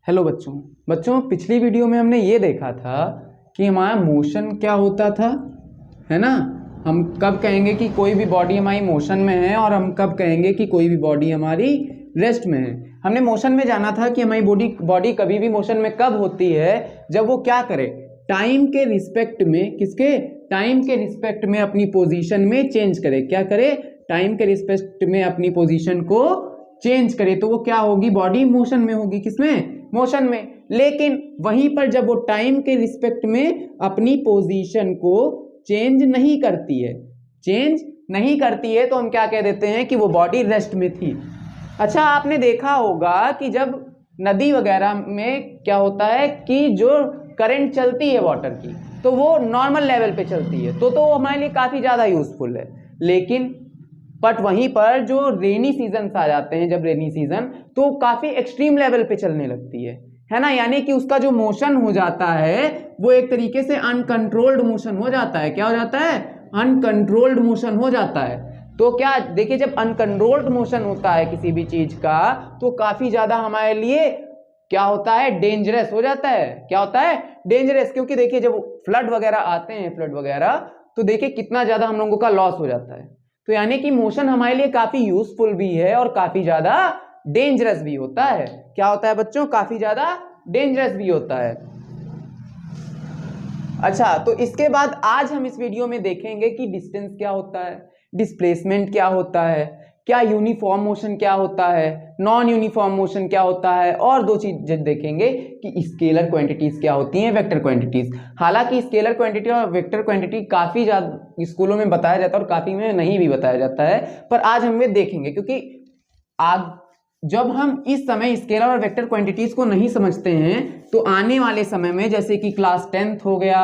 Hello बच्चों पिछली video में हमने ये देखा था कि हमारा मोशन क्या होता था, है ना। हम कब कहेंगे कि कोई भी बॉडी हमारी मोशन में है और हम कब कहेंगे कि कोई भी बॉडी हमारी रेस्ट में है। हमने मोशन में जाना था कि हमारी बॉडी कभी भी मोशन में कब होती है, जब वो क्या करे, टाइम के रिस्पेक्ट में, किसके, टाइम के रिस्पेक्ट में अपनी पोजीशन में चेंज करे। क्या करे, टाइम के रिस्पेक्ट में अपनी पोजीशन को चेंज करे, तो वो क्या होगी, बॉडी मोशन में होगी। किसमें, मोशन में। लेकिन वहीं पर जब वो टाइम के रिस्पेक्ट में अपनी पोजीशन को चेंज नहीं करती है तो हम क्या कह देते हैं कि वो बॉडी रेस्ट में थी। अच्छा, आपने देखा होगा कि जब नदी वगैरह में क्या होता है कि जो करंट चलती है वाटर की, तो वो नॉर्मल लेवल पे चलती है, तो हमारे लिए काफी ज्यादा यूजफुल है। लेकिन बट वहीं पर जो रेनी सीजन आ जाते हैं, जब रेनी सीजन, तो काफी एक्सट्रीम लेवल पे चलने लगती है ना। यानी कि उसका जो मोशन हो जाता है वो एक तरीके से अनकंट्रोल्ड मोशन हो जाता है। क्या हो जाता है, अनकंट्रोल्ड मोशन हो जाता है। तो क्या देखिए, जब अनकंट्रोल्ड मोशन होता है किसी भी चीज का, तो काफी ज्यादा हमारे लिए क्या होता है, डेंजरस हो जाता है। क्या होता है, डेंजरस। क्योंकि देखिए जब फ्लड वगैरह आते हैं, फ्लड वगैरह, तो देखिए कितना ज्यादा हम लोगों का लॉस हो जाता है। तो यानी कि मोशन हमारे लिए काफी यूजफुल भी है और काफी ज्यादा डेंजरस भी होता है। क्या होता है बच्चों, काफी ज्यादा डेंजरस भी होता है। अच्छा, तो इसके बाद आज हम इस वीडियो में देखेंगे कि डिस्टेंस क्या होता है, डिस्प्लेसमेंट क्या होता है, क्या यूनिफॉर्म मोशन क्या होता है, नॉन यूनिफॉर्म मोशन क्या होता है, और दो चीज देखेंगे कि स्केलर क्वांटिटीज क्या होती हैं, वेक्टर क्वांटिटीज। हालांकि स्केलर क्वांटिटी और वेक्टर क्वांटिटी काफी ज्यादा स्कूलों में बताया जाता है और काफी में नहीं भी बताया जाता है, पर आज हम वे देखेंगे। क्योंकि आज जब हम इस समय स्केलर और वेक्टर क्वांटिटीज को नहीं समझते हैं, तो आने वाले समय में जैसे कि क्लास 10th हो गया,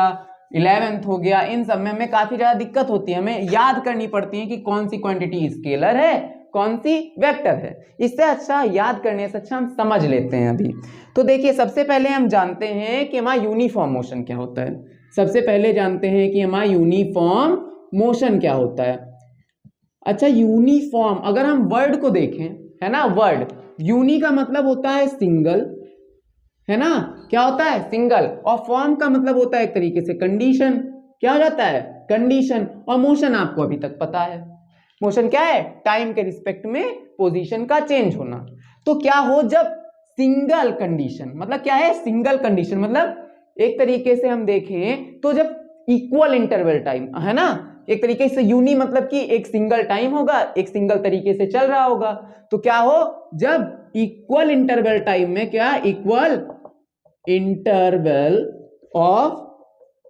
11th हो गया, इन सब में हमें काफी ज्यादा दिक्कत होती है। हमें याद करनी पड़ती है कि कौन सी क्वांटिटी स्केलर है, कौन सी वेक्टर है। इससे अच्छा, याद करने से अच्छा हम समझ लेते हैं अभी। तो देखिए, सबसे पहले हम जानते हैं कि हमारा यूनिफॉर्म मोशन क्या होता है। सबसे पहले जानते हैं कि हमारा यूनिफॉर्म मोशन क्या होता है। अच्छा, यूनिफॉर्म अगर हम वर्ड को देखें, है ना, वर्ड यूनि का मतलब होता है सिंगल, है ना, क्या होता है, सिंगल। और फॉर्म का मतलब होता है एक तरीके से कंडीशन। क्या हो जाता है, कंडीशन। और मोशन आपको अभी तक पता है, मोशन क्या है, टाइम के रिस्पेक्ट में पोजीशन का चेंज होना। तो क्या हो, जब सिंगल कंडीशन, मतलब क्या है, सिंगल कंडीशन मतलब एक तरीके से हम देखें तो जब इक्वल इंटरवल टाइम, है ना, एक तरीके से यूनि मतलब कि एक सिंगल टाइम होगा, एक सिंगल तरीके से चल रहा होगा। तो क्या हो, जब इक्वल इंटरवल टाइम में, क्या, इक्वल इंटरवल ऑफ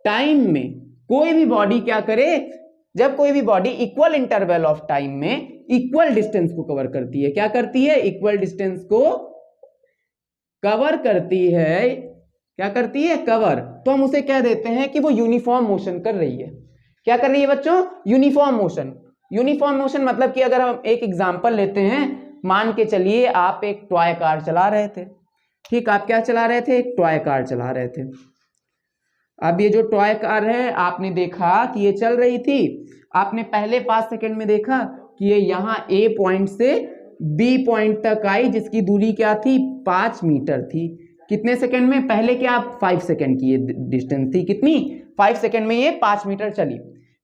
टाइम में कोई भी बॉडी क्या करे, जब कोई भी body equal interval of time में इक्वल डिस्टेंस को कवर करती है। क्या करती है, इक्वल डिस्टेंस को कवर करती है। क्या करती है, कवर। तो हम उसे कह देते हैं कि वो यूनिफॉर्म मोशन कर रही है। क्या कर रही है बच्चों, यूनिफॉर्म मोशन। यूनिफॉर्म मोशन मतलब कि अगर हम एक एग्जांपल लेते हैं, मान के चलिए आप एक टॉय कार चला रहे थे। ठीक, आप क्या चला रहे थे, एक टॉय कार चला रहे थे। अब ये जो टॉय कार है, आपने देखा कि ये चल रही थी। आपने पहले 5 सेकंड में देखा कि ये यहां ए पॉइंट से बी पॉइंट तक आई, जिसकी दूरी क्या थी, 5 मीटर थी। कितने सेकंड में, पहले क्या 5 सेकंड की ये डिस्टेंस थी, कितनी, 5 सेकंड में ये 5 मीटर चली।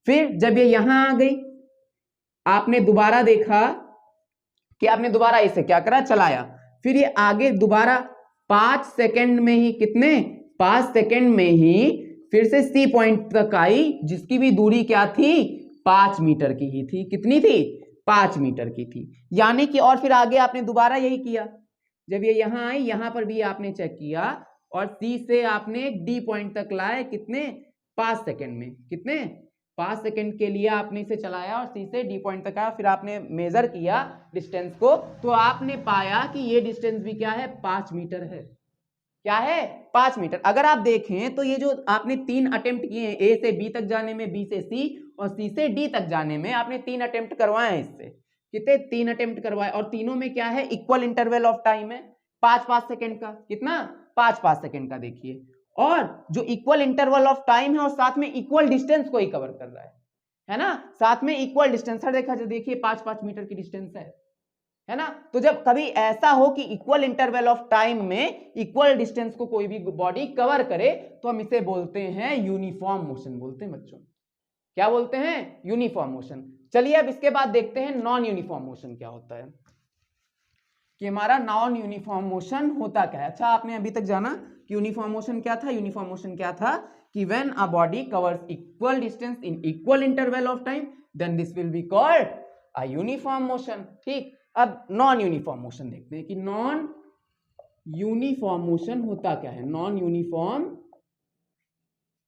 फिर जब ये यहां आ गई, आपने दोबारा देखा कि आपने दोबारा इसे क्या करा, चलाया। फिर ये आगे दोबारा 5 सेकंड में ही, कितने, 5 सेकंड में ही फिर से सी पॉइंट तक आई, जिसकी भी दूरी क्या थी, 5 मीटर की ही थी। कितनी थी, 5 मीटर की थी। यानी कि, और फिर आगे आपने दोबारा यही किया, जब ये यहां आई, यहां पर भी आपने चेक किया, और सी से आपने डी पॉइंट तक लाए, कितने, 5 सेकंड में। कितने, 5 सेकंड के लिए आपने इसे चलाया और सी से डी पॉइंट तक आया। फिर आपने मेजर किया डिस्टेंस को, तो आपने पाया कि ये डिस्टेंस भी क्या है, 5 मीटर है। क्या है, 5 मीटर। अगर आप देखें तो ये जो आपने 3 अटेम्प्ट किए हैं, ए से बी तक जाने में, बी से सी, और सी से डी तक जाने में, आपने 3 अटेम्प्ट करवाए हैं इससे। कितने, 3 अटेम्प्ट करवाए, और तीनों में क्या है, इक्वल इंटरवल ऑफ टाइम है, 5-5 सेकंड का। कितना, 5-5 सेकंड का। देखिए, और जो इक्वल इंटरवल ऑफ टाइम है और साथ में इक्वल डिस्टेंस को ही कवर कर रहा है ना, साथ में इक्वल डिस्टेंस। देखा जो देखिए 5-5 मीटर की डिस्टेंस है। है ना। तो जब कभी ऐसा हो कि इक्वल इंटरवल ऑफ टाइम में इक्वल डिस्टेंस को कोई भी बॉडी कवर करे तो हम इसे बोलते हैं यूनिफॉर्म मोशन बोलते हैं बच्चों। क्या बोलते हैं? Uniform motion. चलिए अब इसके बाद देखते हैं नॉन यूनिफॉर्म मोशन क्या होता है, कि हमारा नॉन यूनिफॉर्म मोशन होता क्या है। अच्छा, आपने अभी तक जाना कि यूनिफॉर्म मोशन क्या था। यूनिफॉर्म मोशन क्या था कि when a body covers equal distance in equal interval of time then this will be called a uniform motion. ठीक, अब नॉन यूनिफॉर्म मोशन देखते हैं कि नॉन यूनिफॉर्म मोशन होता क्या है। नॉन यूनिफॉर्म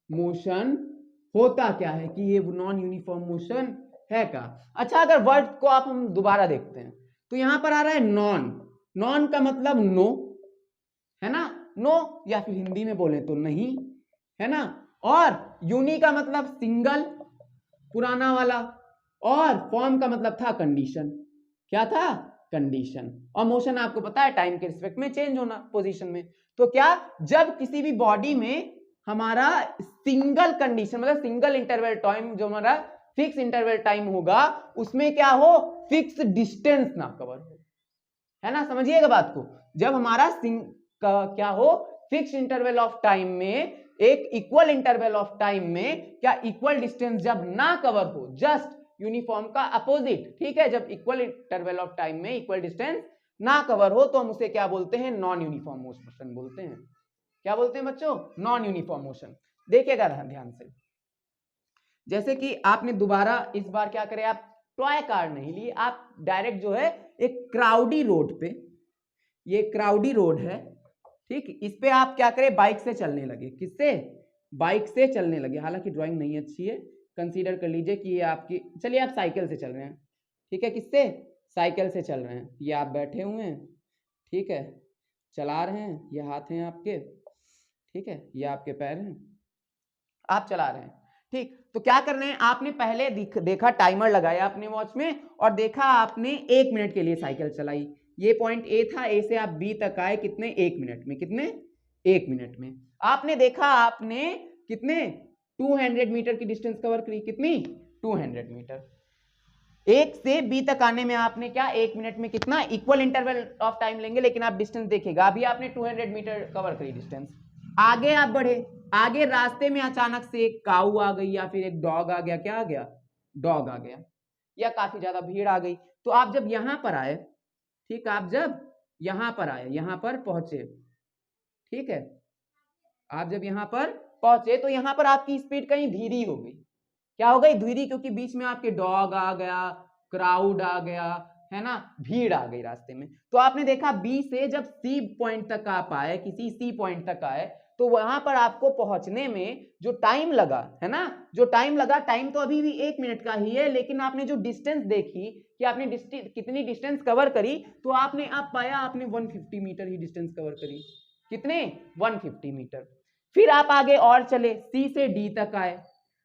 मोशन होता क्या है, कि ये नॉन यूनिफॉर्म मोशन है का। अच्छा, अगर वर्ड को आप हम दोबारा देखते हैं तो यहां पर आ रहा है नॉन। नॉन का मतलब नो, है ना, नो, या फिर हिंदी में बोले तो नहीं, है ना। और यूनि का मतलब सिंगल, पुराना वाला, और फॉर्म का मतलब था कंडीशन। क्या था? कंडीशन। और मोशन आपको पता है टाइम के रिस्पेक्ट में चेंज होना पोजीशन में। तो क्या, जब किसी भी बॉडी में हमारा सिंगल कंडीशन मतलब सिंगल इंटरवल टाइम, जो हमारा फिक्स इंटरवल टाइम होगा, उसमें क्या हो, फिक्स डिस्टेंस ना कवर हो, है ना। समझिएगा बात को। जब हमारा क्या हो, फिक्स इंटरवल ऑफ टाइम में, एक इक्वल इंटरवल ऑफ टाइम में क्या इक्वल डिस्टेंस जब ना कवर हो, जस्ट यूनिफॉर्म का अपोजिट, ठीक है, जब इक्वल इंटरवल ऑफ टाइम में इक्वल डिस्टेंस ना कवर हो तो हम उसे क्या बोलते हैं? नॉन यूनिफॉर्म मोशन बोलते हैं। क्या बोलते हैं बच्चों? Non uniform motion. देखिएगा ध्यान से, जैसे कि आपने दोबारा इस बार क्या करें, आप टॉय कार नहीं लिए, आप डायरेक्ट जो है एक क्राउडी रोड पे, ये क्राउडी रोड है, ठीक, इस पे आप क्या करें, बाइक से चलने लगे। किससे? बाइक से चलने लगे। हालांकि ड्राइंग नहीं अच्छी है, कंसीडर कर लीजिए कि ये आपकी, चलिए आप साइकिल से चल रहे हैं, ठीक है, किससे? साइकिल से चल रहे हैं। ये आप बैठे हुए हैं, ठीक है, चला रहे हैं, ये हाथ हैं आपके, ठीक है, ये आपके पैर हैं, आप चला रहे हैं, ठीक। तो क्या कर रहे हैं, आपने पहले देखा, टाइमर लगाया अपने वॉच में और देखा आपने 1 मिनट के लिए साइकिल चलाई। ये पॉइंट ए था, ए से आप बी तक आए कितने? 1 मिनट में। कितने? 1 मिनट में। आपने देखा आपने कितने 200 मीटर की डिस्टेंस कवर करी। कितनी? 200 मीटर। 1 से बी तक आने में आपने क्या 1 मिनट में कितना इक्वल इंटरवल ऑफ टाइम लेंगे, लेकिन आप डिस्टेंस देखिएगा, अभी आपने 200 मीटर कवर करी डिस्टेंस। आगे आप बढ़े, आगे रास्ते में अचानक से एक काऊ आ गई या फिर एक डॉग आ गया। क्या आ गया? डॉग आ गया, या काफी ज्यादा भीड़ आ गई। तो आप जब यहां पर आए, ठीक, आप जब यहां पर आए, यहां पर पहुंचे, ठीक है, आप जब यहां पर पहुंचे तो यहां पर आपकी स्पीड कहीं धीरी हो गई। क्या हो गई? धीरी, क्योंकि बीच में आपके डॉग आ गया, क्राउड आ गया, है ना, भीड़ आ गई रास्ते में। तो आपने देखा बी से जब सी पॉइंट तक आप आए, किसी सी पॉइंट तक आए, तो वहां पर आपको पहुंचने में जो टाइम लगा, है ना, जो टाइम लगा, टाइम तो अभी भी 1 मिनट का ही है, लेकिन आपने जो डिस्टेंस देखी कि आपने कितनी डिस्टेंस कवर करी, तो आपने आप पाया आपने 150 मीटर ही डिस्टेंस कवर करी। कितने? 150 मीटर। फिर आप आगे और चले, सी से डी तक आए।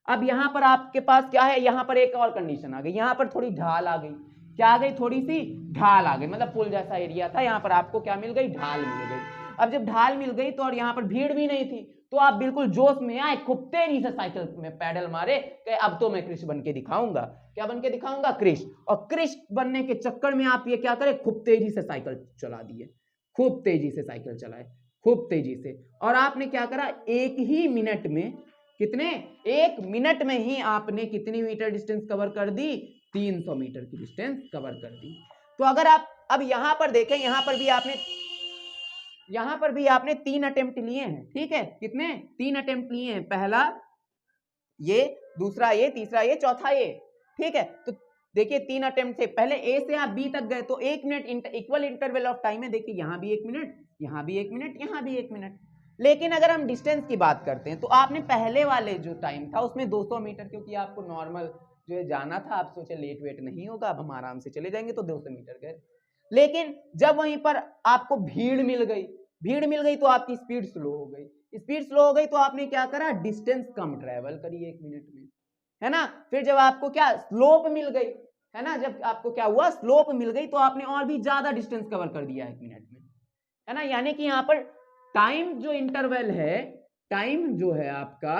अब यहां पर आपके पास क्या है, यहां पर एक और कंडीशन आ गई, यहां पर थोड़ी ढाल आ गई। क्या आ गई? थोड़ी सी ढाल आ गई, मतलब पुल जैसा एरिया था, यहां पर आपको क्या मिल गई? ढाल मिल गई। अब जब ढाल मिल गई तो और यहां पर भीड़ भी नहीं थी, तो आप बिल्कुल जोश में आए, खूब तेजी से साइकिल में पैडल मारे कि अब तो मैं कृष्ण बन के दिखाऊंगा। क्या बन के दिखाऊंगा? कृष्ण। और कृष्ण बनने के चक्कर में आप ये क्या करें, खूब तेजी से साइकिल चला दिए, खूब तेजी से साइकिल चलाए, खूब तेजी से। और आपने क्या करा, 1 ही मिनट में, कितने? 1 मिनट में ही आपने कितनी मीटर डिस्टेंस कवर कर दी? 300 मीटर की डिस्टेंस कवर कर दी। तो अगर आप अब यहां पर देखें, यहां पर भी आपने 3 अटेम्प्ट लिए हैं, ठीक है, कितने? 3 अटेम्प्ट लिए हैं, पहला ये, दूसरा ये, तीसरा ये, चौथा ये, ठीक है। तो देखिए 3 अटेम्प्ट से, पहले ए से आप बी तक गए तो 1 minute equal interval of time है। देखिए यहां भी 1 मिनट, यहां भी 1 मिनट, यहां भी 1 मिनट। लेकिन अगर हम डिस्टेंस की बात करते हैं तो आपने पहले वाले जो टाइम था उसमें 200 मीटर, क्योंकि आपको नॉर्मल जो है जाना था, आप सोचे लेट वेट नहीं होगा, अब हम आराम से चले जाएंगे, तो 200 मीटर गए। लेकिन जब वहीं पर आपको भीड़ मिल गई तो आपकी स्पीड स्लो हो गई। स्पीड स्लो हो गई तो आपने क्या करा, डिस्टेंस कम ट्रेवल करी 1 मिनट में, है ना। फिर जब आपको क्या स्लोप मिल गई, है ना, जब आपको क्या हुआ, स्लोप मिल गई, तो आपने और भी ज्यादा डिस्टेंस कवर कर दिया 1 मिनट में, है ना। यानी कि यहां पर टाइम जो इंटरवल है, टाइम जो है आपका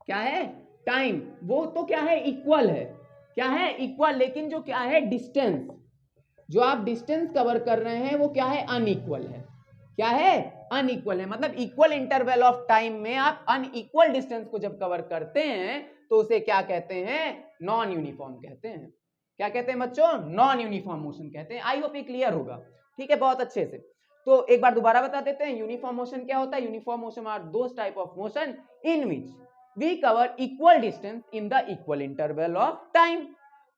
क्या है, टाइम वो तो क्या है, इक्वल है, क्या है, इक्वल। लेकिन जो क्या है, डिस्टेंस, जो आप डिस्टेंस कवर कर रहे हैं वो क्या है, अनइक्वल है। क्या है, अनइक्वल है। मतलब इक्वल इंटरवल ऑफ टाइम में आप अनइक्वल डिस्टेंस को जब कवर करते हैं तो उसे क्या कहते हैं, नॉन यूनिफॉर्म कहते हैं। क्या कहते हैं बच्चों, नॉन यूनिफॉर्म मोशन कहते हैं। आई होप ये क्लियर होगा, ठीक है, बहुत अच्छे से। तो एक बार दोबारा बता देते हैं, यूनिफॉर्म मोशन क्या होता है। Uniform motion are those type of motion in which we cover equal distance in the equal interval of time.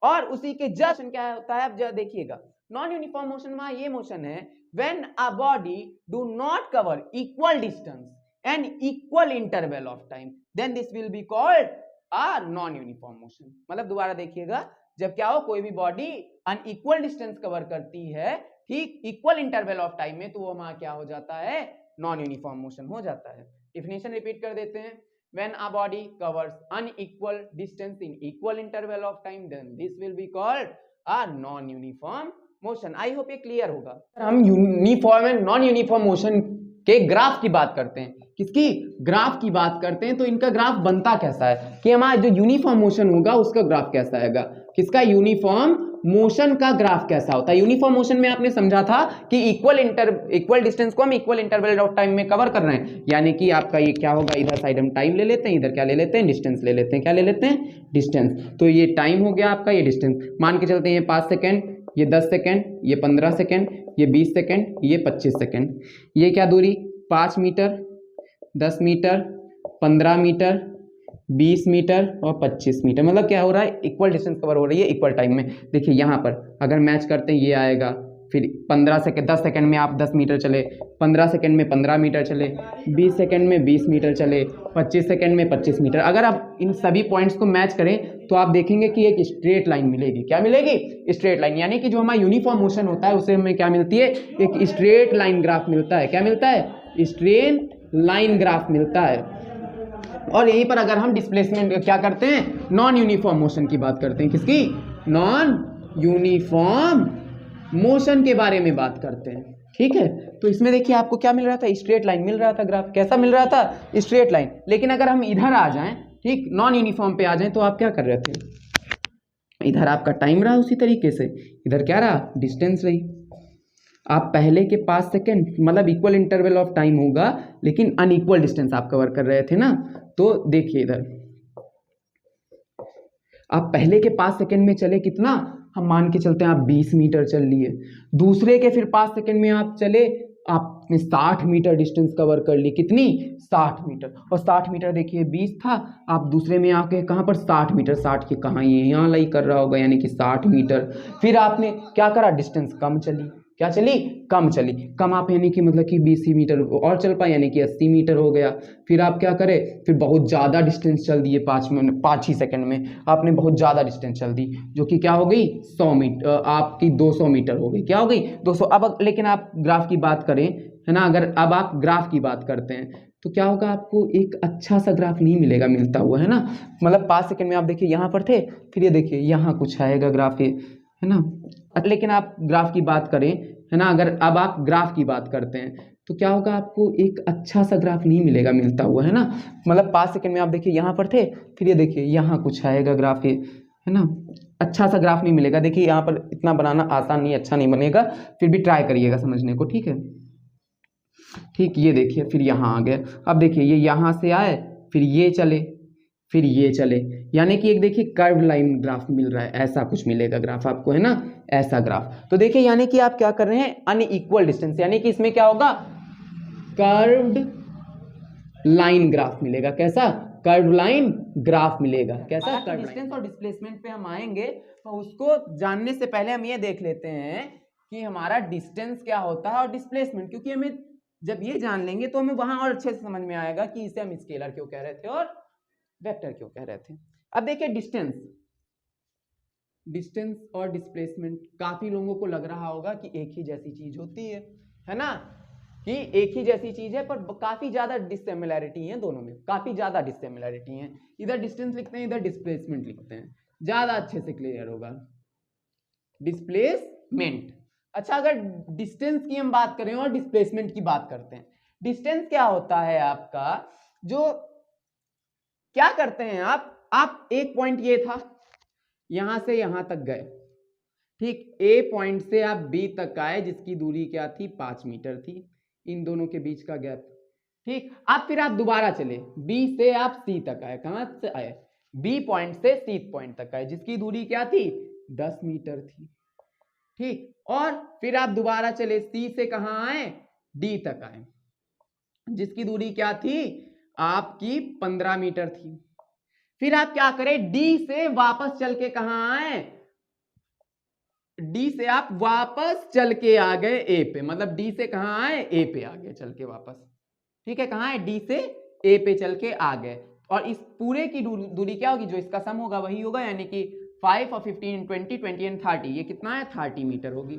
और उसी के जस्ट क्या होता है, अब देखिएगा, नॉन यूनिफॉर्म मोशन में ये मोशन है when a body do not cover equal distance and equal interval of time, then this will be called a non uniform motion। मतलब दोबारा देखिएगा, जब क्या हो, कोई भी बॉडी अनइक्वल डिस्टेंस कवर करती है, ठीक, इक्वल इंटरवल ऑफ टाइम में, तो वो वहां क्या हो जाता है, नॉन यूनिफॉर्म मोशन हो जाता है। डिफिनेशन रिपीट कर देते हैं, when a body covers unequal distance in equal interval of time, then this will be called a non uniform motion. I hope ये क्लियर होगा। हम uniform and non uniform motion के ग्राफ की बात करते हैं, किसकी, ग्राफ की बात करते हैं, तो इनका ग्राफ बनता कैसा है कि हमारा जो यूनिफॉर्म मोशन होगा उसका ग्राफ कैसा आएगा, किसका, यूनिफॉर्म मोशन का ग्राफ कैसा होता है। यूनिफॉर्म मोशन में आपने समझा था कि इक्वल डिस्टेंस को हम इक्वल इंटरवल ऑफ टाइम में कवर कर रहे हैं, यानी कि आपका ये क्या होगा, इधर साइड हम टाइम ले लेते हैं, इधर क्या ले लेते हैं, डिस्टेंस ले लेते हैं। क्या ले लेते हैं, डिस्टेंस। तो ये टाइम हो गया आपका, ये डिस्टेंस मान के चलते हैं, ये 5 सेकेंड, ये 10 सेकेंड, ये 15 सेकेंड, ये 20 सेकेंड, ये 25 सेकेंड। ये क्या दूरी, 5 मीटर, 10 मीटर, 15 मीटर, 20 मीटर और 25 मीटर। मतलब क्या हो रहा है, इक्वल डिस्टेंस कवर हो रही है इक्वल टाइम में। देखिए यहाँ पर अगर मैच करते हैं, ये आएगा, फिर 15 सेकेंड, 10 सेकेंड में आप 10 मीटर चले, 15 सेकेंड में 15 मीटर चले, 20 सेकेंड में 20 मीटर चले, 25 सेकेंड में 25 मीटर। अगर आप इन सभी पॉइंट्स को मैच करें तो आप देखेंगे कि एक स्ट्रेट लाइन मिलेगी। क्या मिलेगी, स्ट्रेट लाइन। यानी कि जो हमारा यूनिफॉर्म मोशन होता है उसे हमें क्या मिलती है, एक स्ट्रेट लाइन ग्राफ मिलता है। क्या मिलता है, स्ट्रेट लाइन ग्राफ मिलता है। और यहीं पर अगर हम डिस्प्लेसमेंट क्या करते हैं, नॉन यूनिफॉर्म मोशन की बात करते हैं, किसकी, नॉन यूनिफॉर्म मोशन के बारे में बात करते हैं, ठीक है। तो इसमें देखिए आपको क्या मिल रहा था, स्ट्रेट लाइन मिल रहा था ग्राफ। कैसा मिल रहा था, स्ट्रेट लाइन। लेकिन अगर हम इधर आ जाएं, ठीक, नॉन यूनिफॉर्म पे आ जाएं, तो आप क्या कर रहे थे, इधर आपका टाइम रहा उसी तरीके से, इधर क्या रहा, डिस्टेंस रही। आप पहले के 5 सेकेंड मतलब इक्वल इंटरवल ऑफ टाइम होगा, लेकिन अनइक्वल डिस्टेंस आप कवर कर रहे थे ना। तो देखिए इधर आप पहले के 5 सेकेंड में चले कितना, हम मान के चलते हैं आप 20 मीटर चल लिए। दूसरे के फिर 5 सेकेंड में आप चले, आपने 60 मीटर डिस्टेंस कवर कर ली। कितनी, 60 मीटर। और 60 मीटर देखिए 20 था, आप दूसरे में आके कहाँ पर 60 मीटर, 60 के कहाँ, ये यहाँ लाई कर रहा होगा, यानी कि 60 मीटर। फिर आपने क्या करा, डिस्टेंस कम चली। क्या चली, कम चली। कम आप यानी कि मतलब कि 20 मीटर और चल पाए, यानी कि 80 मीटर हो गया। फिर आप क्या करें, फिर बहुत ज़्यादा डिस्टेंस चल दिए, 5 ही सेकंड में आपने बहुत ज़्यादा डिस्टेंस चल दी, जो कि क्या हो गई, 100 मीटर, आपकी 200 मीटर हो गई। क्या हो गई, 200। अब लेकिन आप ग्राफ की बात करें, है ना, अगर अब आप ग्राफ की बात करते हैं तो क्या होगा, आपको एक अच्छा सा ग्राफ नहीं मिलेगा मिलता हुआ, है ना। मतलब 5 सेकंड में आप देखिए यहाँ पर थे, फिर ये देखिए यहाँ कुछ आएगा ग्राफ, ये है ना। लेकिन आप ग्राफ की बात करें, है ना, अगर अब आप ग्राफ की बात करते हैं तो क्या होगा, आपको एक अच्छा सा ग्राफ नहीं मिलेगा मिलता हुआ, है ना। मतलब 5 सेकंड में आप देखिए यहाँ पर थे, फिर ये देखिए यहाँ कुछ आएगा ग्राफ, ये है ना, अच्छा सा ग्राफ नहीं मिलेगा। देखिए यहाँ पर इतना बनाना आसान नहीं, अच्छा नहीं बनेगा, फिर भी ट्राई करिएगा समझने को, ठीक है। ठीक, ये देखिए फिर यहाँ आ गया। अब देखिए ये यहाँ से आए, फिर ये चले, फिर ये चले, यानी कि एक देखिए कर्व लाइन ग्राफ मिल रहा है, ऐसा कुछ मिलेगा ग्राफ आपको, है ना, ऐसा ग्राफ। तो देखिए यानी कि आप क्या कर रहे हैं, अनइक्वल डिस्टेंस, यानी कि इसमें क्या होगा, कर्व्ड लाइन ग्राफ मिलेगा। कैसा, कर्व लाइन ग्राफ मिलेगा। कैसा, कर्व डिस्टेंस और डिस्प्लेसमेंट पे हम आएंगे, तो उसको जानने से पहले हम ये देख लेते हैं कि हमारा डिस्टेंस क्या होता है और डिस्प्लेसमेंट, क्योंकि हमें जब ये जान लेंगे तो हमें वहां और अच्छे से समझ में आएगा कि इसे हम स्केलर क्यों कह रहे थे और वेक्टर क्यों कह रहे थे। अब देखिए डिस्टेंस और डिस्प्लेसमेंट, काफी लोगों को लग रहा होगा कि एक ही जैसी चीज होती है ना, कि एक ही जैसी चीज है, पर काफी ज्यादा डिससिमिलैरिटी है दोनों में, काफी ज्यादा डिससिमिलैरिटी है। इधर डिस्टेंस लिखते हैं, इधर डिस्प्लेसमेंट लिखते हैं, ज्यादा अच्छे से क्लियर होगा। डिस्प्लेसमेंट। अच्छा, अगर डिस्टेंस की हम बात करें और डिस्प्लेसमेंट की बात करते हैं, डिस्टेंस क्या होता है आपका, जो क्या करते हैं आप एक पॉइंट ये था, यहां से यहां तक गए, ठीक, ए पॉइंट से आप बी तक आए जिसकी दूरी क्या थी, 5 मीटर थी, इन दोनों के बीच का गैप। ठीक, अब फिर आप दोबारा चले, बी से आप सी तक आए, कहां से आए, बी पॉइंट से सी पॉइंट तक आए जिसकी दूरी क्या थी, 10 मीटर थी। ठीक, और फिर आप दोबारा चले, सी से कहां आए, डी तक आए जिसकी दूरी क्या थी, आपकी 15 मीटर थी। फिर आप क्या करें, डी से वापस चल के कहां आए, डी से आप वापस चल के आ गए ए पे, मतलब डी से कहां आए, ए पे आ गए चल के वापस। ठीक है, कहां है, डी से ए पे चल के आ गए, और इस पूरे की दूरी क्या होगी, जो इसका सम होगा वही होगा, यानी कि 5 और 15 20 20 एंड 30, ये कितना है, 30 मीटर होगी।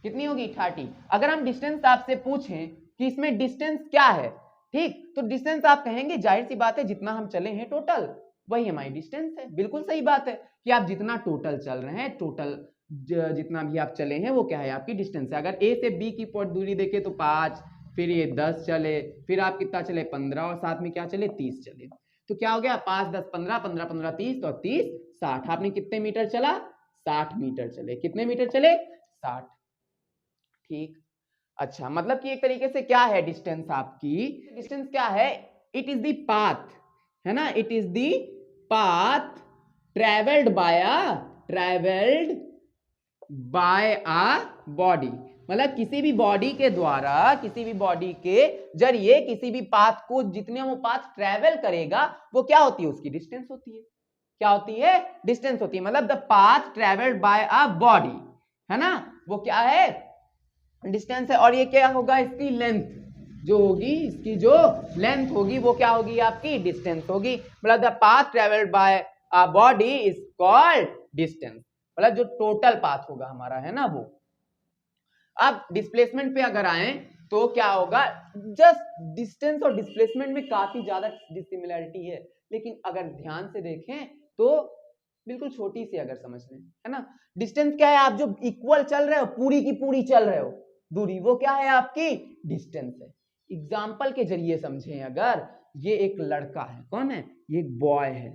कितनी होगी, 30। अगर हम डिस्टेंस आपसे पूछें कि इसमें डिस्टेंस क्या है, ठीक, तो डिस्टेंस आप कहेंगे जाहिर सी बात है जितना हम चले हैं टोटल वही हमारी डिस्टेंस है। बिल्कुल सही बात है कि आप जितना टोटल चल रहे हैं, टोटल जितना भी आप चले हैं वो क्या है, आपकी डिस्टेंस है। अगर ए से बी की दूरी देखें तो 5, फिर ये 10 चले, फिर आप कितना चले, 15, और साथ में क्या चले, 30 चले। तो क्या हो गया, 5 10 15, 15 15 30, और 30 60। आपने कितने मीटर चला, 60 मीटर चले। कितने मीटर चले, 60। ठीक, अच्छा, मतलब कि एक तरीके से क्या है डिस्टेंस आपकी, डिस्टेंस क्या है, इट इज द पाथ, है ना, it is the path travelled by a body, मतलब किसी भी बॉडी के द्वारा, किसी भी बॉडी के जरिए किसी भी पाथ को, जितने वो पाथ ट्रेवल करेगा वो क्या होती है, उसकी डिस्टेंस होती है। क्या होती है, डिस्टेंस होती है। मतलब the path travelled bye a body, है ना, वो क्या है, डिस्टेंस है। और ये क्या होगा, इसकी लेंथ जो होगी, इसकी जो लेंथ होगी वो क्या होगी, आपकी डिस्टेंस होगी। मतलब the path travelled bye a body is called distance, मतलब जो टोटल पाथ होगा हमारा, है ना वो। अब डिस्प्लेसमेंट पे अगर आए तो क्या होगा, जस्ट डिस्टेंस और डिस्प्लेसमेंट में काफी ज्यादा डिसिमिलरिटी है, लेकिन अगर ध्यान से देखें तो बिल्कुल छोटी सी अगर समझ लें, है ना। डिस्टेंस क्या है, आप जो इक्वल चल रहे हो, पूरी की पूरी चल रहे हो दूरी, वो क्या है, आपकी डिस्टेंस है। एग्जाम्पल के जरिए समझें, अगर ये एक लड़का है, कौन है, ये एक बॉय है,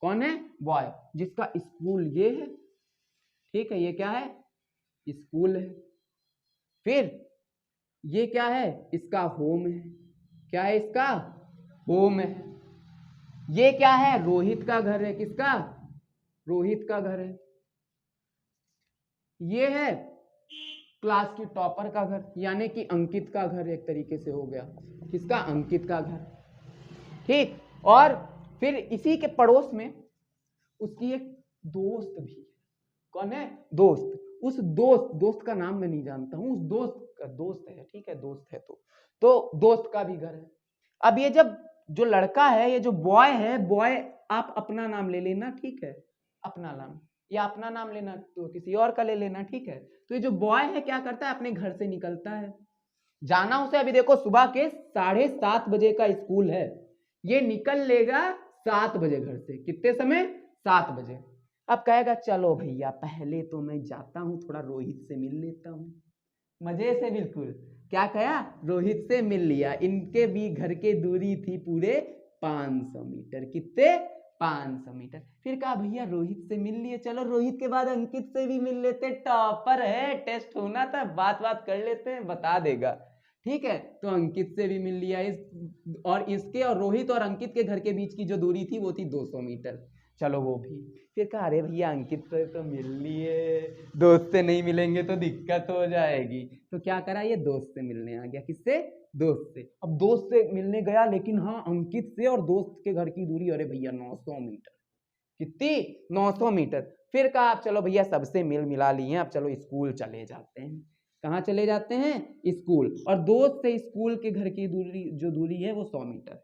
कौन है, बॉय, जिसका स्कूल ये है, ठीक है, ये क्या है, स्कूल है। फिर ये क्या है, इसका होम है, क्या है, इसका होम है। ये क्या है, रोहित का घर है, किसका, रोहित का घर है। ये है क्लास की टॉपर का घर, यानी कि अंकित का घर एक तरीके से हो गया, किसका, अंकित का घर। ठीक, और फिर इसी के पड़ोस में उसकी एक दोस्त भी है, कौन है, दोस्त। उस दोस्त का नाम मैं नहीं जानता हूं, उस दोस्त का दोस्त है, ठीक है, दोस्त है तो दोस्त का भी घर है। अब ये जब जो लड़का है, ये जो बॉय है, बॉय आप अपना नाम ले लेना, ठीक है, अपना नाम, या अपना नाम लेना तो किसी और का ले लेना, ठीक है। तो ये जो बॉय है क्या करता है, अपने घर से निकलता है, जाना उसे, अभी देखो सुबह के 7:30 बजे का स्कूल है, ये निकल लेगा 7 बजे घर से, कितने समय, 7 बजे। अब कहेगा चलो भैया पहले तो मैं जाता हूं, थोड़ा रोहित से मिल लेता हूं, मजे से, बिल्कुल, क्या कहा, रोहित से मिल लिया। इनके भी घर के दूरी थी पूरे 500 मीटर, कितने, 500 मीटर। फिर कहा भैया रोहित से मिल लिए, चलो रोहित के बाद अंकित से भी मिल लेते, टॉपर है, टेस्ट होना था, बात कर लेते हैं, बता देगा, ठीक है। तो अंकित से भी मिल लिया, और इसके और रोहित और अंकित के घर के बीच की जो दूरी थी वो थी 200 मीटर, चलो वो भी। फिर कहा अरे भैया अंकित से तो मिल लिए, दोस्त से नहीं मिलेंगे तो दिक्कत हो जाएगी, तो क्या करा, ये दोस्त से मिलने आ गया, किससे, दोस्त से। अब दोस्त से मिलने गया, लेकिन हाँ अंकित से और दोस्त के घर की दूरी, अरे भैया 900 मीटर, कितनी, 900 मीटर। फिर कहा आप चलो भैया सबसे मिला लिए, अब चलो स्कूल चले जाते हैं। कहाँ चले जाते हैं, स्कूल, और दोस्त से स्कूल के घर की दूरी, जो दूरी है वो 100 मीटर है।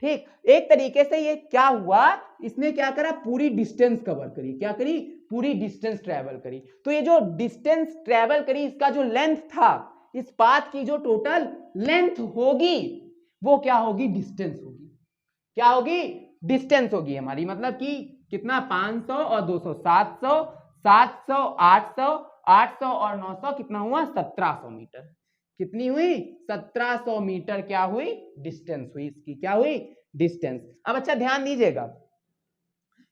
ठीक, एक तरीके से ये क्या हुआ, इसने क्या करा, पूरी डिस्टेंस कवर करी, क्या करी, पूरी डिस्टेंस ट्रेवल करी। तो ये जो डिस्टेंस ट्रेवल करी, इसका जो लेंथ था, इस पाथ की जो टोटल लेंथ होगी वो क्या होगी, डिस्टेंस होगी, क्या होगी, डिस्टेंस होगी हमारी। मतलब कि कितना, 500 और 200, 700, 700, 800, 800 और 900, कितना हुआ, 1700 मीटर। कितनी हुई, 1700 मीटर क्या हुई, डिस्टेंस हुई इसकी, क्या हुई, डिस्टेंस। अब अच्छा ध्यान दीजिएगा,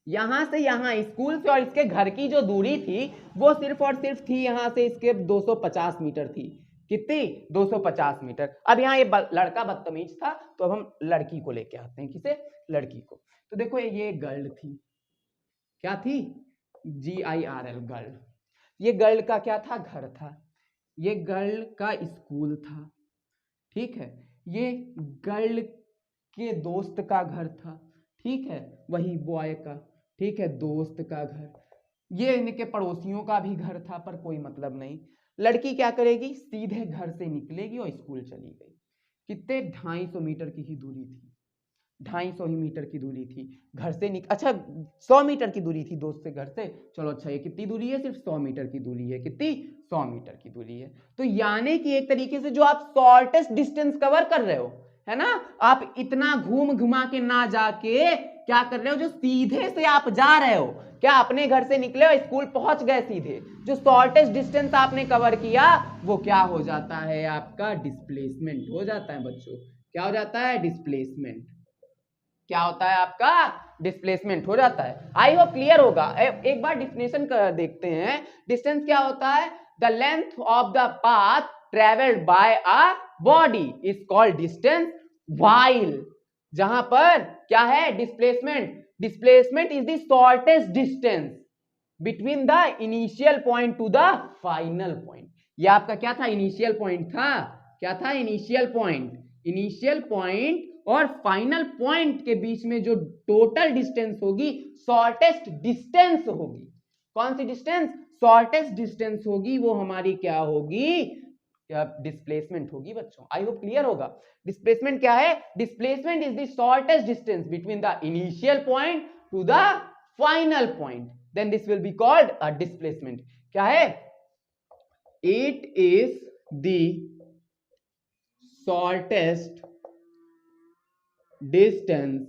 यहां से यहां स्कूल से और इसके घर की जो दूरी थी वो सिर्फ और सिर्फ थी यहां से इसके 250 मीटर थी। कितनी? 250 मीटर। अब यहाँ ये लड़का बदतमीज था, तो अब हम लड़की को लेके आते हैं। किसे? लड़की को। तो देखो ये गर्ल थी, क्या थी? GIRL, girl. ये गर्ल का क्या था? घर था। ये गर्ल का स्कूल था, ठीक है। ये गर्ल के दोस्त का घर था, ठीक है, वही बॉय का, ठीक है, दोस्त का घर। ये इनके पड़ोसियों का भी घर था, पर कोई मतलब नहीं। लड़की क्या करेगी? सीधे घर से निकलेगी और स्कूल चली गई। कितने? 250 मीटर की ही दूरी थी, 250 ही मीटर की दूरी थी घर से अच्छा 100 मीटर की दूरी थी दोस्त से घर से। चलो अच्छा, ये कितनी दूरी है? सिर्फ 100 मीटर की दूरी है। कितनी? 100 मीटर की दूरी है। तो यानी कि एक तरीके से जो आप शॉर्टेस्ट डिस्टेंस कवर कर रहे हो, है ना, आप इतना घूम घुमा के ना जाके क्या कर रहे हो, जो सीधे से आप जा रहे हो, क्या अपने घर से निकले और स्कूल पहुंच गए सीधे, जो शॉर्टेस्ट डिस्टेंस आपने कवर किया वो क्या हो जाता है? आपका डिस्प्लेसमेंट हो जाता है बच्चों। क्या हो जाता है? डिस्प्लेसमेंट। क्या होता है आपका? डिस्प्लेसमेंट हो जाता है। आई होप क्लियर होगा। एक बार डिफिनेशन देखते हैं। डिस्टेंस क्या होता है? The length of the path travelled bye a body is called distance, while जहां पर क्या है? Displacement. Displacement is the shortest distance between the initial point to the final point. ये आपका क्या था? इनिशियल पॉइंट था। क्या था? Initial point. इनिशियल पॉइंट और फाइनल पॉइंट के बीच में जो टोटल डिस्टेंस होगी, शॉर्टेस्ट डिस्टेंस होगी। कौन सी डिस्टेंस? शॉर्टेस्ट डिस्टेंस होगी, वो हमारी क्या होगी? डिस्प्लेसमेंट होगी बच्चों। आई होप क्लियर होगा। डिस्प्लेसमेंट क्या है? Displacement is the shortest distance between the initial point to the final point, then this will be called a displacement. क्या है? It is the shortest distance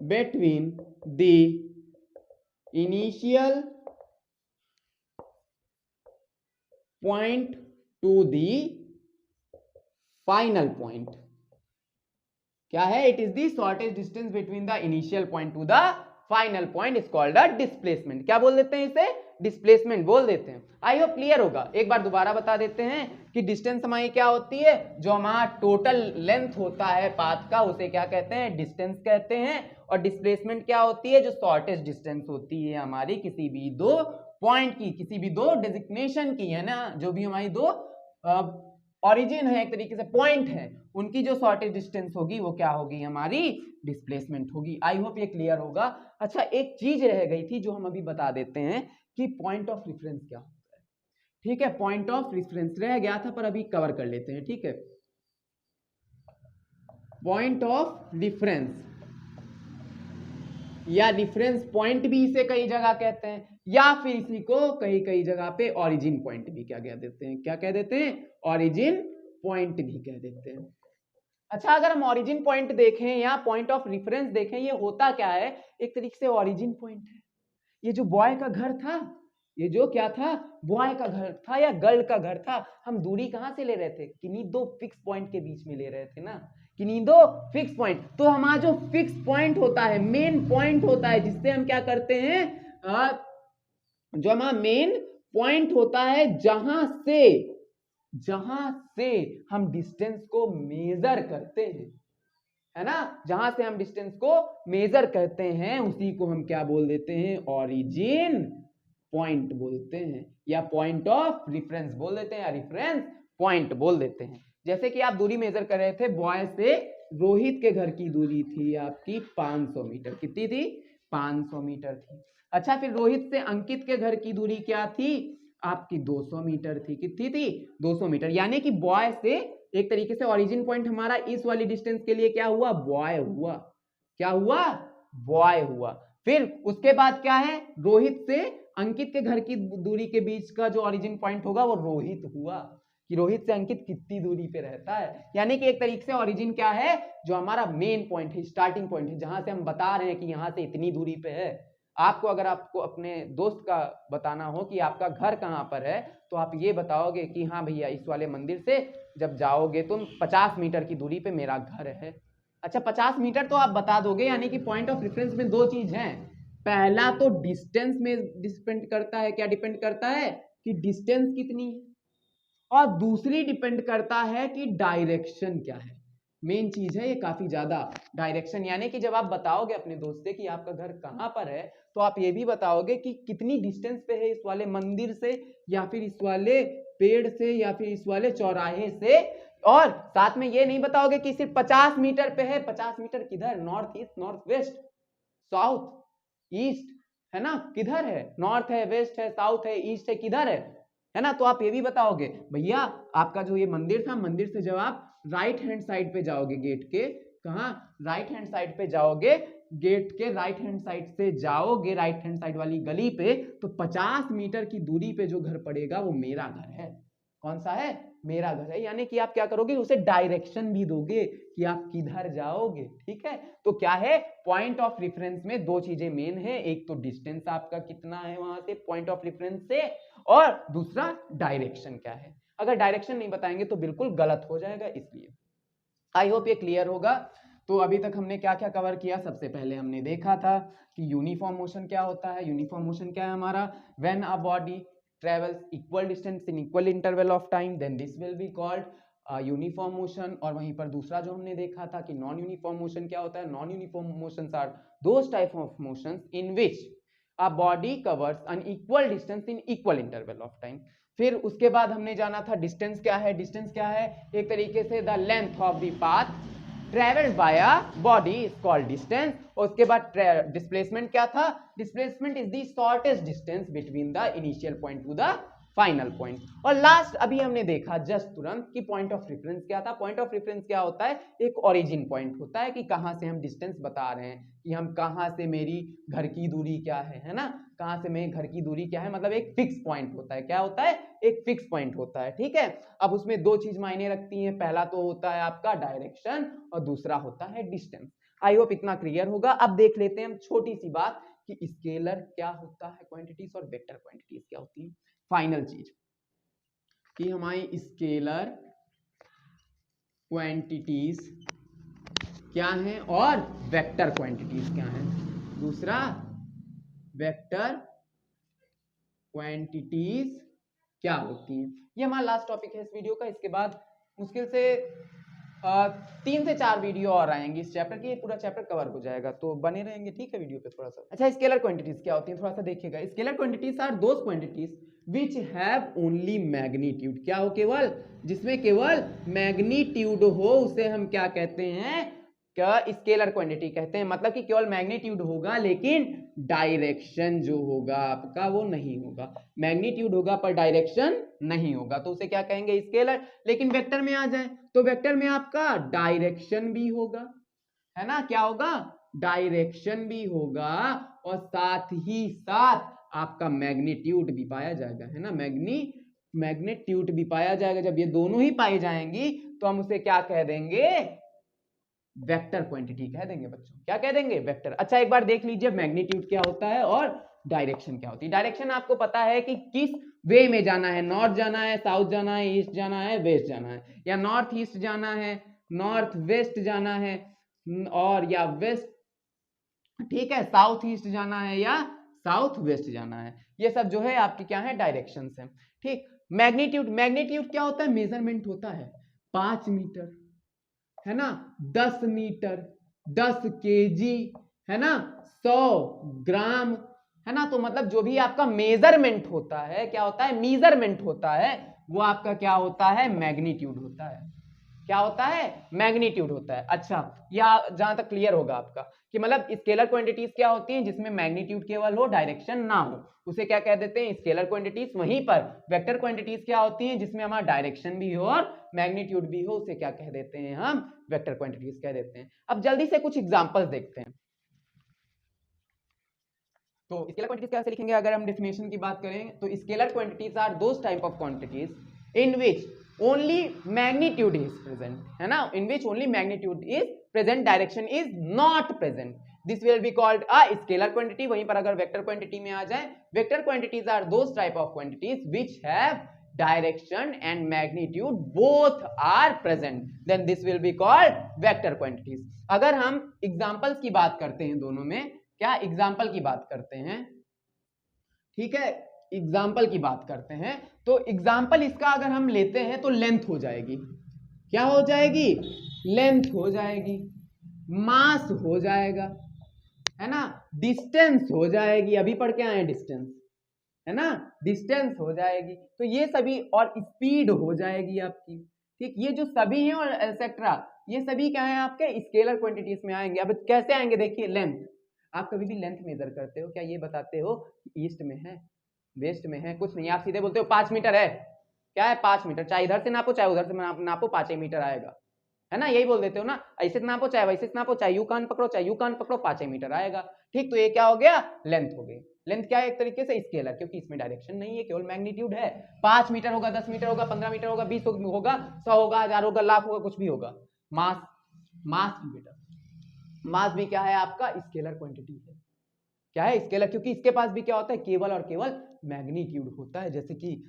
between the initial point to the final point। क्या है? It is the shortest distance between the initial point to the final point is called a displacement. क्या बोल देते हैं इसे? Displacement बोल देते हैं। आई होप क्लियर होगा। एक बार दोबारा बता देते हैं कि डिस्टेंस हमारी क्या होती है? जो हमारा टोटल लेंथ होता है पाथ का, उसे क्या कहते हैं? डिस्टेंस कहते हैं। और डिस्प्लेसमेंट क्या होती है? जो शॉर्टेस्ट डिस्टेंस होती है हमारी किसी भी दो पॉइंट की, किसी भी दो डेजिग्नेशन की, है ना, जो भी हमारी दो ऑरिजिन है, एक तरीके से पॉइंट है, उनकी जो शॉर्टेज डिस्टेंस होगी वो क्या होगी? हमारी डिस्प्लेसमेंट होगी। आई होप ये क्लियर होगा। अच्छा, एक चीज रह गई थी जो हम अभी बता देते हैं कि पॉइंट ऑफ रेफरेंस क्या होता है। ठीक है, पॉइंट ऑफ रेफरेंस रह गया था पर अभी कवर कर लेते हैं। ठीक है, पॉइंट ऑफ रेफरेंस या रेफरेंस पॉइंट भी इसे कई जगह कहते हैं, या फिर इसी को कई कई जगह पे ओरिजिन पॉइंट भी क्या कह देते हैं? क्या कह देते हैं? ओरिजिन पॉइंट भी कह देते हैं। अच्छा, अगर हम ओरिजिन पॉइंट देखें या पॉइंट ऑफ रेफरेंस देखें, ये होता क्या है? एक तरीके से ओरिजिन पॉइंट है। ये जो बॉय का घर था, ये जो क्या था? बॉय का घर था या गर्ल का घर था। हम दूरी कहां से ले रहे थे? किन्हीं दो फिक्स पॉइंट के बीच में ले रहे थे ना, किन्हीं दो फिक्स पॉइंट। तो हमारा जो फिक्स पॉइंट होता है, मेन पॉइंट होता है, जिससे हम क्या करते हैं, जो हमारा मेन पॉइंट होता है, जहां से हम डिस्टेंस को मेजर करते हैं, है ना, जहां से हम डिस्टेंस को मेजर करते हैं, उसी को हम क्या बोल देते हैं? ओरिजिन पॉइंट बोलते हैं, या पॉइंट ऑफ रेफरेंस बोल देते हैं, या रेफरेंस पॉइंट बोल देते हैं। जैसे कि आप दूरी मेजर कर रहे थे, बॉय से रोहित के घर की दूरी थी आपकी 500 मीटर। कितनी थी? 500 मीटर थी। अच्छा, फिर रोहित से अंकित के घर की दूरी क्या थी? आपकी 200 मीटर थी। कितनी थी? 200 मीटर। यानी कि बॉय से एक तरीके से ओरिजिन पॉइंट हमारा इस वाली डिस्टेंस के लिए क्या हुआ? बॉय हुआ। क्या हुआ? बॉय हुआ। फिर उसके बाद क्या है? रोहित से अंकित के घर की दूरी के बीच का जो ओरिजिन पॉइंट होगा वो रोहित हुआ, कि रोहित से अंकित कितनी दूरी पे रहता है। यानी कि एक तरीके से ओरिजिन क्या है? जो हमारा मेन पॉइंट है, स्टार्टिंग पॉइंट है, जहां से हम बता रहे हैं कि यहां से इतनी दूरी पे है। आपको अगर आपको अपने दोस्त का बताना हो कि आपका घर कहाँ पर है, तो आप ये बताओगे कि हाँ भैया, इस वाले मंदिर से जब जाओगे तुम 50 मीटर की दूरी पे मेरा घर है। अच्छा 50 मीटर तो आप बता दोगे, यानी कि पॉइंट ऑफ रेफरेंस में दो चीज हैं, पहला तो डिस्टेंस में डिपेंड करता है, क्या डिपेंड करता है कि डिस्टेंस कितनी है, और दूसरी डिपेंड करता है कि डायरेक्शन क्या है। मेन चीज है ये काफी ज्यादा, डायरेक्शन, यानी कि जब आप बताओगे अपने दोस्त से कि आपका घर कहाँ पर है, तो आप ये भी बताओगे कि कितनी डिस्टेंस पे है इस वाले मंदिर से, या फिर इस वाले पेड़ से, या फिर इस वाले चौराहे से, और साथ में ये नहीं बताओगे कि सिर्फ 50 मीटर पे है। 50 मीटर किधर, north east, north west, south, east, है ना, किधर है, नॉर्थ है, वेस्ट है, साउथ है, ईस्ट है, किधर है ना। तो आप ये भी बताओगे भैया आपका जो ये मंदिर था, मंदिर से जब आप राइट हैंड साइड पे जाओगे, गेट के कहा, राइट हैंड साइड पे जाओगे, गेट के राइट हैंड साइड से जाओगे, राइट हैंड साइड वाली गली पे, तो 50 मीटर की दूरी पे जो घर पड़ेगा वो मेरा घर है। कौन सा है, मेरा घर है। यानी कि आप क्या करोगे, उसे डायरेक्शन भी दोगे कि आप किधर जाओगे। ठीक है, तो क्या है, पॉइंट ऑफ रेफरेंस में दो चीजें मेन है, एक तो डिस्टेंस आपका कितना है वहां से पॉइंट ऑफ रेफरेंस से, और दूसरा डायरेक्शन क्या है। अगर डायरेक्शन नहीं बताएंगे तो बिल्कुल गलत हो जाएगा, इसलिए आई होप ये क्लियर होगा। तो अभी तक हमने क्या क्या कवर किया, सबसे पहले हमने देखा था कि यूनिफॉर्म मोशन क्या होता है। यूनिफॉर्म मोशन क्या है हमारा, when a body travels equal distance in equal interval of time, then this will be called uniform motion. और वहीं पर दूसरा जो हमने देखा था कि नॉन यूनिफॉर्म मोशन क्या होता है, non uniform motions are those type of motions in which a body covers unequal distance in equal interval of time. फिर उसके बाद हमने जाना था डिस्टेंस क्या है, डिस्टेंस क्या है, एक तरीके से the length of the path travelled bye a body is called distance. और उसके बाद डिस्प्लेसमेंट क्या था, displacement is the shortest distance between the initial point to the final point. और लास्ट अभी हमने देखा जस्ट तुरंत कि पॉइंट ऑफ रेफरेंस क्या था। पॉइंट ऑफ रेफरेंस क्या होता है, एक ओरिजिन पॉइंट होता है कि कहां से हम डिस्टेंस बता रहे हैं, कि हम कहां से मेरी घर की दूरी क्या है ना, कहां से मेरे घर की दूरी क्या है, मतलब एक फिक्स पॉइंट होता है। क्या होता है, एक फिक्स पॉइंट होता है। ठीक है, अब उसमें दो चीज मायने रखती हैं, पहला तो होता है आपका डायरेक्शन और दूसरा होता है डिस्टेंस। आई होप इतना क्लियर होगा। अब देख लेते हैं हम छोटी सी बात कि स्केलर क्या होता है क्वांटिटीज और वेक्टर क्वांटिटीज क्या होती है। फाइनल चीज कि हमारी स्केलर क्वांटिटीज क्या हैं और वेक्टर क्वांटिटीज क्या हैं। दूसरा वेक्टर क्वांटिटीज क्या होती हैं, ये हमारा लास्ट टॉपिक है इस वीडियो का। इसके बाद मुश्किल से 3 से 4 वीडियो और आएंगे इस चैप्टर की, ये पूरा चैप्टर कवर हो जाएगा, तो बने रहेंगे ठीक है वीडियो पे थोड़ा सा। अच्छा स्केलर क्वांटिटीज क्या होती है थोड़ा सा देखिएगा। Scalar quantities are those quantities which have only magnitude. क्या हो, केवल जिसमें केवल मैग्नीट्यूड हो उसे हम क्या कहते हैं, क्या स्केलर क्वांटिटी कहते हैं। मतलब कि केवल मैग्नीट्यूड होगा लेकिन डायरेक्शन जो होगा आपका वो नहीं होगा, मैग्नीट्यूड होगा पर डायरेक्शन नहीं होगा, तो उसे क्या कहेंगे, स्केलर। लेकिन वेक्टर में आ जाए तो वेक्टर में आपका डायरेक्शन भी होगा, है ना, क्या होगा, डायरेक्शन भी होगा, और साथ ही साथ आपका मैग्नीट्यूड भी पाया जाएगा, है ना, मैग्नीट्यूड भी पाया जाएगा। जब ये दोनों ही पाई जाएंगी तो हम उसे क्या कह देंगे, वेक्टर क्वांटिटी कह देंगे बच्चों। क्या कह देंगे, वेक्टर। अच्छा एक बार देख लीजिए मैग्नीट्यूड क्या होता है और डायरेक्शन क्या होती है। डायरेक्शन आपको पता है कि किस वे में जाना है, नॉर्थ जाना है, साउथ जाना है, ईस्ट जाना है, वेस्ट जाना है, या नॉर्थ ईस्ट जाना है, नॉर्थ वेस्ट जाना है, और या वेस्ट, ठीक है, साउथ ईस्ट जाना है या साउथ वेस्ट जाना है। ये सब जो है आपकी क्या है, डायरेक्शन है। ठीक, मैग्नीट्यूड, मैग्नीट्यूड क्या होता है, मेजरमेंट होता है। 5 मीटर, है ना, 10 मीटर, 10 केजी, है ना, 100 ग्राम, है ना। तो मतलब जो भी आपका मेजरमेंट होता है, क्या होता है, मेजरमेंट होता है, वो आपका क्या होता है, मैग्नीट्यूड होता है। क्या होता है, मैग्नीट्यूड होता है। अच्छा या जहां तक क्लियर होगा आपका कि मतलब स्केलर क्वांटिटीज क्या होती हैं, जिसमें मैग्नीट्यूड केवल हो, डायरेक्शन ना हो, उसे क्या कह देते हैं, स्केलर क्वांटिटीज। वहीं पर वेक्टर क्वांटिटीज क्या होती हैं, जिसमें हमारा डायरेक्शन भी हो और मैग्नीट्यूड भी हो, उसे क्या कह देते हैं, हम वेक्टर क्वांटिटीज कह देते हैं। अब जल्दी से कुछ एग्जांपल्स देखते हैं। तो स्केलर क्वांटिटीज कैसे लिखेंगे, अगर हम डेफिनेशन की बात करें तो scalar quantities are those type of quantities in which only magnitude is present, है ना, in which only magnitude is present, direction is not present, this will be called a scalar quantity. वहीं पर अगर vector quantity में आ जाए, vector quantities are those type of quantities which have direction and magnitude both are present, then this will be called vector quantities. अगर हम examples की बात करते हैं दोनों में, क्या एग्जांपल की बात करते हैं, ठीक है, एग्जांपल की बात करते हैं, तो एग्जांपल इसका अगर हम लेते हैं तो लेंथ हो जाएगी, क्या हो जाएगी, लेंथ हो जाएगी, मास हो जाएगा, है ना, डिस्टेंस हो जाएगी, अभी पढ़ के आए हैं डिस्टेंस, है ना, डिस्टेंस हो जाएगी, तो ये सभी, और स्पीड हो जाएगी आपकी, ठीक, ये जो सभी हैं और एक्सेट्रा, ये सभी क्या है आपके स्केलर क्वांटिटीज में आएंगे। अब कैसे आएंगे, देखिए लेंथ, आप कभी भी लेंथ मेजर करते हो, क्या ये बताते हो ईस्ट में है, वेस्ट में है, कुछ नहीं, आप सीधे बोलते हो 5 मीटर है, क्या है 5 मीटर, चाहे इधर से नापो चाहे उधर से नापो 5 ही मीटर आएगा, है ना, यही बोल देते हो ना, ऐसे नापो चाहे वैसे नापो, चाहे यू कान पकड़ो चाहे यू कान पकड़ो, 5 मीटर आएगा, ठीक, तो ये क्या हो गया, लेंथ हो गई। लेंथ क्या है, एक तरीके से स्केलर, क्योंकि इसमें डायरेक्शन नहीं है, केवल मैग्नीट्यूड है, 5 मीटर होगा, 10 मीटर होगा, 15 मीटर होगा, 20 होगा, 100 होगा, 1000 होगा, लाख होगा, कुछ भी होगा। मास, मास बेटा, मास भी क्या है आपका स्केलर क्वांटिटी है, क्या है स्केलर, क्योंकि इसके पास भी क्या होता है, केवल और केवल मैग्नीट्यूड होता है, जैसे कि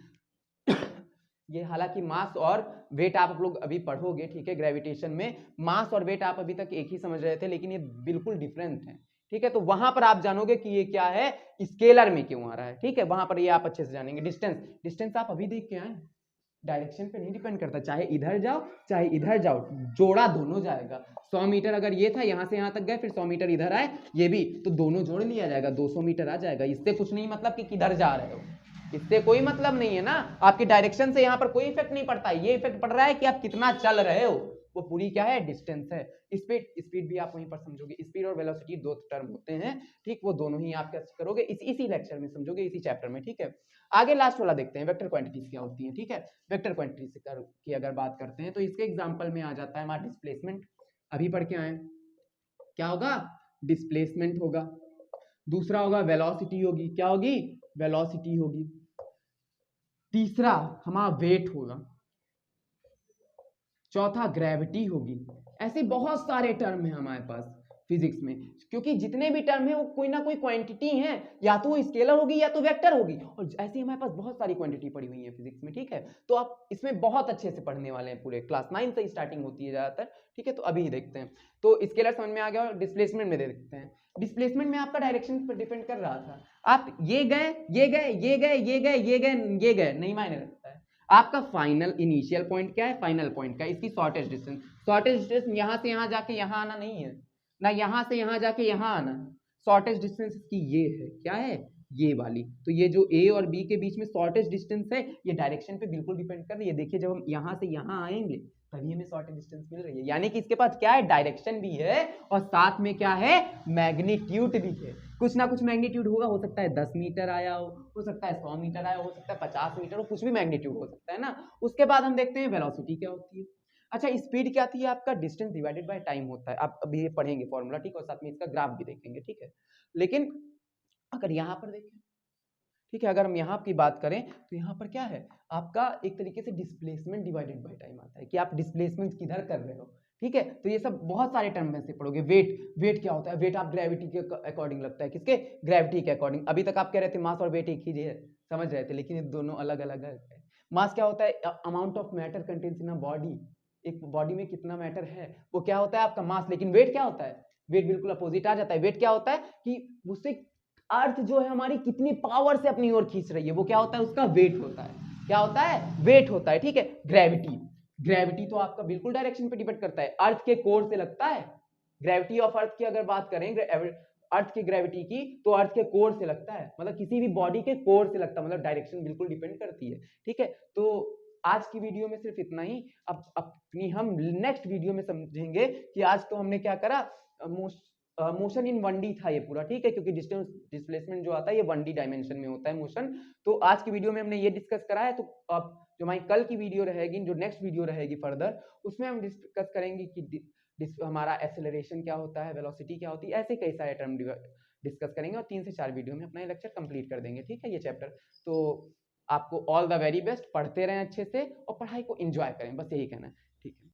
ये हालांकि मास और वेट आप लोग अभी पढ़ोगे, ठीक है, ग्रेविटेशन में मास और वेट आप अभी तक एक ही समझ रहे थे, लेकिन ये बिल्कुल डिफरेंट है, ठीक है, तो वहां पर आप जानोगे कि ये क्या है, स्केलर में क्यों आ रहा है, ठीक है, वहां पर ये आप अच्छे से जानेंगे। डिस्टेंस, डिस्टेंस आप अभी देख के आए, डायरेक्शन पे नहीं डिपेंड करता, चाहे इधर जाओ चाहे इधर जाओ, जोड़ा दोनों जाएगा। 100 मीटर अगर ये था, यहां से यहां तक गए, फिर 100 मीटर इधर आए, ये भी, तो दोनों जोड़ लिया जाएगा, 200 मीटर आ जाएगा। इससे कुछ नहीं मतलब कि किधर जा रहे हो, इससे कोई मतलब नहीं है ना, आपकी डायरेक्शन से यहाँ पर कोई इफेक्ट नहीं पड़ता, ये इफेक्ट पड़ रहा है कि आप कितना चल रहे हो, वो पूरी क्या है, डिस्टेंस है। स्पीड, स्पीड भी आप वहीं पर समझोगे, स्पीड और वेलोसिटी दो टर्म होते हैं, ठीक, वो दोनों ही आप क्या करोगे, इसी लेक्चर में समझोगे, इसी चैप्टर में, ठीक है। आगे लास्ट वाला देखते हैं, वेक्टर क्वांटिटीज क्या होती हैं, ठीक है। वेक्टर क्वांटिटीज की अगर बात करते हैं तो इसके एग्जांपल में आ जाता है हमारा डिस्प्लेसमेंट, अभी पढ़ के आए, क्या होगा, डिस्प्लेसमेंट होगा, दूसरा होगा वेलोसिटी होगी, क्या होगी, वेलोसिटी होगी, तीसरा हमारा वेट होगा, चौथा ग्रेविटी होगी। ऐसे बहुत सारे टर्म हैं हमारे पास फिजिक्स में, क्योंकि जितने भी टर्म है वो कोई ना कोई क्वांटिटी है, या तो वो स्केलर होगी या तो वेक्टर होगी, और ऐसे हमारे पास बहुत सारी क्वांटिटी पड़ी हुई है फिजिक्स में, ठीक है। तो आप इसमें बहुत अच्छे से पढ़ने वाले हैं, पूरे क्लास 9 से स्टार्टिंग होती है ज्यादातर, ठीक है। तो अभी देखते हैं, तो स्केलर समझ में आ गया, और डिस्प्लेसमेंट में देखते हैं। डिस्प्लेसमेंट में आपका डायरेक्शन पर डिपेंड कर रहा था, आप ये गए ये गए ये गए ये गए ये गए ये गए, नहीं मायने रखता है। आपका फाइनल इनिशियल पॉइंट क्या है, फाइनल पॉइंट क्या है, इसकी शॉर्टेस्ट डिस्टेंस, शॉर्टेस्ट डिस्टेंस यहां से यहां जाके यहां आना नहीं है, ना यहां से यहां जाके यहां आना, शॉर्टेस्ट डिस्टेंस इसकी ये है, क्या है, ये वाली। तो ये जो ए और बी के बीच में शॉर्टेस्ट डिस्टेंस है, ये डायरेक्शन पे बिल्कुल डिपेंड कर रही है। देखिए जब हम यहां से यहां आएंगे तभी हमें शॉर्टेस्ट डिस्टेंस मिल रही है, यानी कि इसके पास क्या है, डायरेक्शन भी है और साथ में क्या है, मैग्नीट्यूड भी है। कुछ ना कुछ मैग्नीट्यूड होगा, हो सकता है 10 मीटर आया हो सकता है 100 मीटर आया हो सकता है 50 मीटर हो, कुछ भी मैग्नीट्यूड हो सकता है ना। उसके बाद हम देखते हैं वेलोसिटी क्या होती है। अच्छा, स्पीड क्या थी आपका, डिस्टेंस डिवाइडेड बाय टाइम होता है, आप अभी ये पढ़ेंगे फॉर्मूला, ठीक है, और साथ में इसका ग्राफ भी देखेंगे, ठीक है। लेकिन अगर यहाँ पर देखें, ठीक है, अगर हम यहाँ की बात करें तो यहाँ पर क्या है आपका, एक तरीके से डिस्प्लेसमेंट डिवाइडेड बाय टाइम आता है, कि आप डिस्प्लेसमेंट किधर कर रहे हो, ठीक है। तो ये सब बहुत सारे टर्म में से पढ़ोगे। वेट, वेट क्या होता है, वेट आप ग्रेविटी के अकॉर्डिंग लगता है, किसके, ग्रेविटी के अकॉर्डिंग। अभी तक आप कह रहे थे मास और वेट एक ही है, समझ रहे थे, लेकिन ये दोनों अलग अलग है। मास क्या होता है, amount of matter contains in a body, एक बॉडी में कितना मैटर है वो क्या होता है आपका मास। लेकिन वेट क्या होता है, वेट बिल्कुल अपोजिट आ जाता है। वेट क्या होता है कि उससे अर्थ जो है हमारी कितनी पावर से अपनी ओर खींच रही है, वो क्या होता है, उसका वेट होता है। क्या होता है, वेट होता है, ठीक है। ग्रेविटी, ग्रेविटी तो आपका बिल्कुल डायरेक्शन पे डिपेंड करता है, अर्थ के कोर से लगता है। ग्रेविटी ऑफ अर्थ की अगर बात करें, अर्थ की ग्रेविटी की, तो अर्थ के कोर से लगता है, मतलब किसी भी बॉडी के कोर से लगता है, मतलब डायरेक्शन बिल्कुल डिपेंड करती है, ठीक है। तो आज की वीडियो में सिर्फ इतना ही। अब अपनी हम नेक्स्ट वीडियो में समझेंगे कि आज तो हमने क्या करा, मोशन इन 1D था ये पूरा, ठीक है, क्योंकि डिस्टेंस डिस्प्लेसमेंट जो आता है ये 1D डायमेंशन में होता है मोशन। तो आज की वीडियो में हमने ये डिस्कस करा है। तो अब जो हमारी कल की वीडियो रहेगी, जो नेक्स्ट वीडियो रहेगी फर्दर, उसमें हम डिस्कस करेंगे कि हमारा एक्सेलरेशन क्या होता है, वेलोसिटी क्या होती है, ऐसे कई सारे टर्म डिस्कस करेंगे, और 3 से 4 वीडियो में अपना ये लेक्चर कंप्लीट कर देंगे, ठीक है, ये चैप्टर। तो आपको ऑल द वेरी बेस्ट, पढ़ते रहें अच्छे से और पढ़ाई को एंजॉय करें, बस यही कहना है, ठीक है।